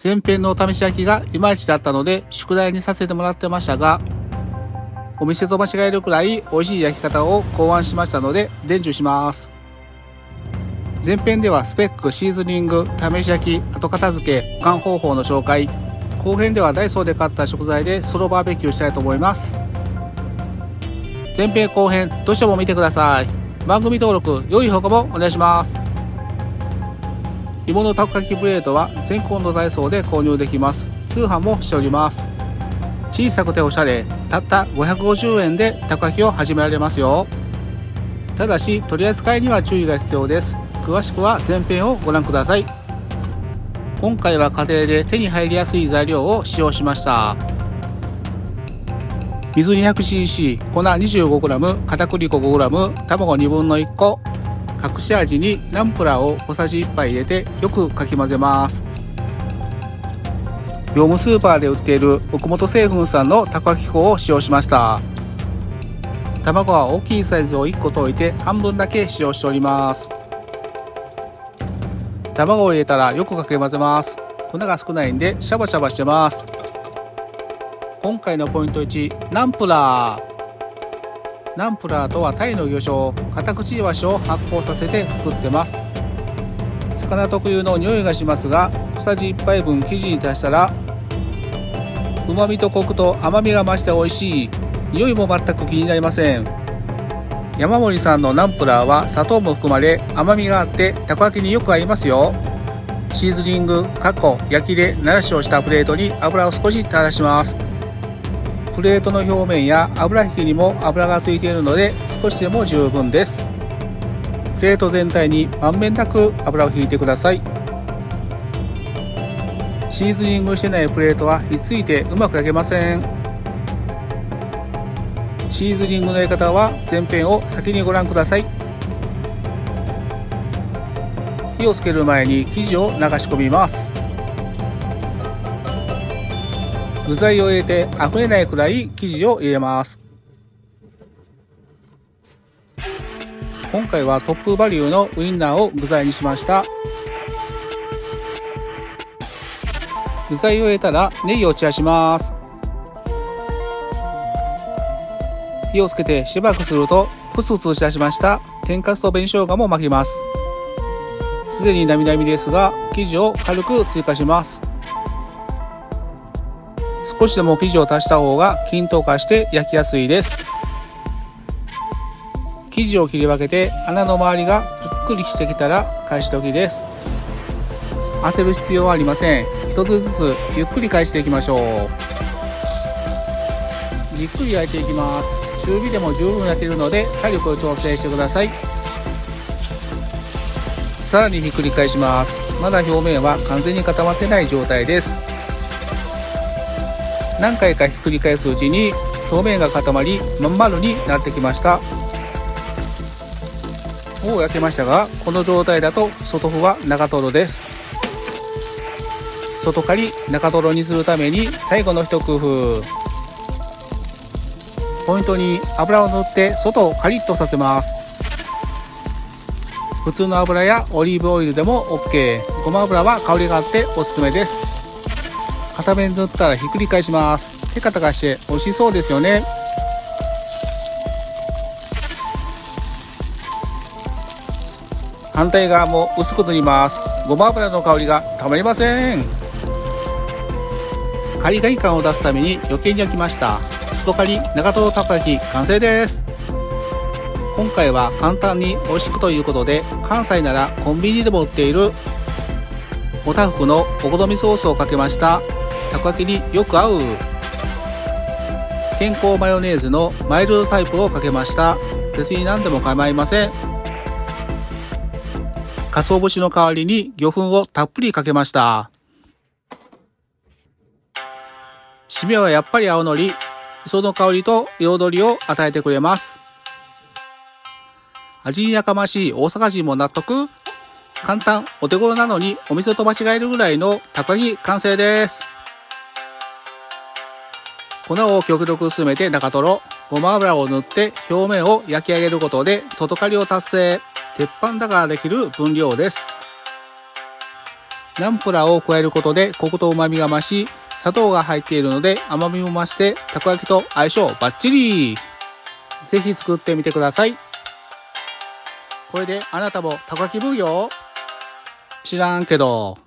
前編のお試し焼きがいまいちだったので宿題にさせてもらってましたが、お店と間違えるくらい美味しい焼き方を考案しましたので伝授します。前編ではスペック、シーズニング、試し焼き、後片付け、保管方法の紹介。後編ではダイソーで買った食材でソロバーベキューしたいと思います。前編後編どうしても見てください。番組登録、良い評価もお願いします。芋のたこ焼きプレートは全国のダイソーで購入できます。通販もしております。小さくておしゃれ、たった550円でたこ焼きを始められますよ。ただし取り扱いには注意が必要です。詳しくは前編をご覧ください。今回は家庭で手に入りやすい材料を使用しました。水 200cc、 粉 25g、 片栗粉 5g、 卵1/2個、隠し味にナンプラーを小さじ1杯入れてよくかき混ぜます。業務スーパーで売っている奥本製粉さんのたこ焼き粉を使用しました。卵は大きいサイズを1個溶いて半分だけ使用しております。卵を入れたらよくかき混ぜます。粉が少ないんでシャバシャバしてます。今回のポイント1、ナンプラー。ナンプラーとはタイの魚醤、カタクチイワシを発酵させて作ってます。魚特有の匂いがしますが、小さじ1杯分生地に足したら旨味とコクと甘みが増して美味しい。匂いも全く気になりません。山森さんのナンプラーは砂糖も含まれ甘みがあってたこ焼きによく合いますよ。シーズニング、焼きで慣らしをしたプレートに油を少し垂らします。プレートの表面や油引きにも油がついているので少しでも十分です。プレート全体にまんべんなく油を引いてください。シーズニングしてないプレートはひっついてうまく焼けません。シーズニングのやり方は前編を先にご覧ください。火をつける前に生地を流し込みます。具材を入れて溢れないくらい生地を入れます。今回はトップバリューのウインナーを具材にしました。具材を入れたらネギを散らします。火をつけてしばらくするとふつふつしだしました。天かすと紅生姜も巻きます。すでになみなみですが生地を軽く追加します。少しでも生地を足した方が均等化して焼きやすいです。生地を切り分けて穴の周りがぷっくりしてきたら返し時です。焦る必要はありません。一つずつゆっくり返していきましょう。じっくり焼いていきます。中火でも十分焼けるので火力を調整してください。さらにひっくり返します。まだ表面は完全に固まってない状態です。何回かひっくり返すうちに表面が固まりまん丸になってきました。もう焼けましたが、この状態だと外麩は長瀞です。外カリ中トロにするために最後の一工夫。ポイントに油を塗って外をカリッとさせます。普通の油やオリーブオイルでも OK。 ごま油は香りがあっておすすめです。片面塗ったらひっくり返します。テカテカして美味しそうですよね。反対側も薄く塗ります。ごま油の香りがたまりません。カリカリ感を出すために余計に焼きました。外カリ長瀞たこ焼き完成です。今回は簡単に美味しくということで、関西ならコンビニでも売っているおたふくのお好みソースをかけました。たこ焼きによく合う健康マヨネーズのマイルドタイプをかけました。別に何でも構いません。鰹節の代わりに魚粉をたっぷりかけました。締めはやっぱり青のり。磯の香りと彩りを与えてくれます。味にやかましい大阪人も納得。簡単お手頃なのにお店と間違えるぐらいのたこ焼き完成です。粉を極力薄めて中トロ、ごま油を塗って表面を焼き上げることで外カリを達成。鉄板だからできる分量です。ナンプラーを加えることでコクと旨味が増し、砂糖が入っているので甘みも増して、たこ焼きと相性バッチリ。ぜひ作ってみてください。これであなたもたこ焼き奉行？知らんけど。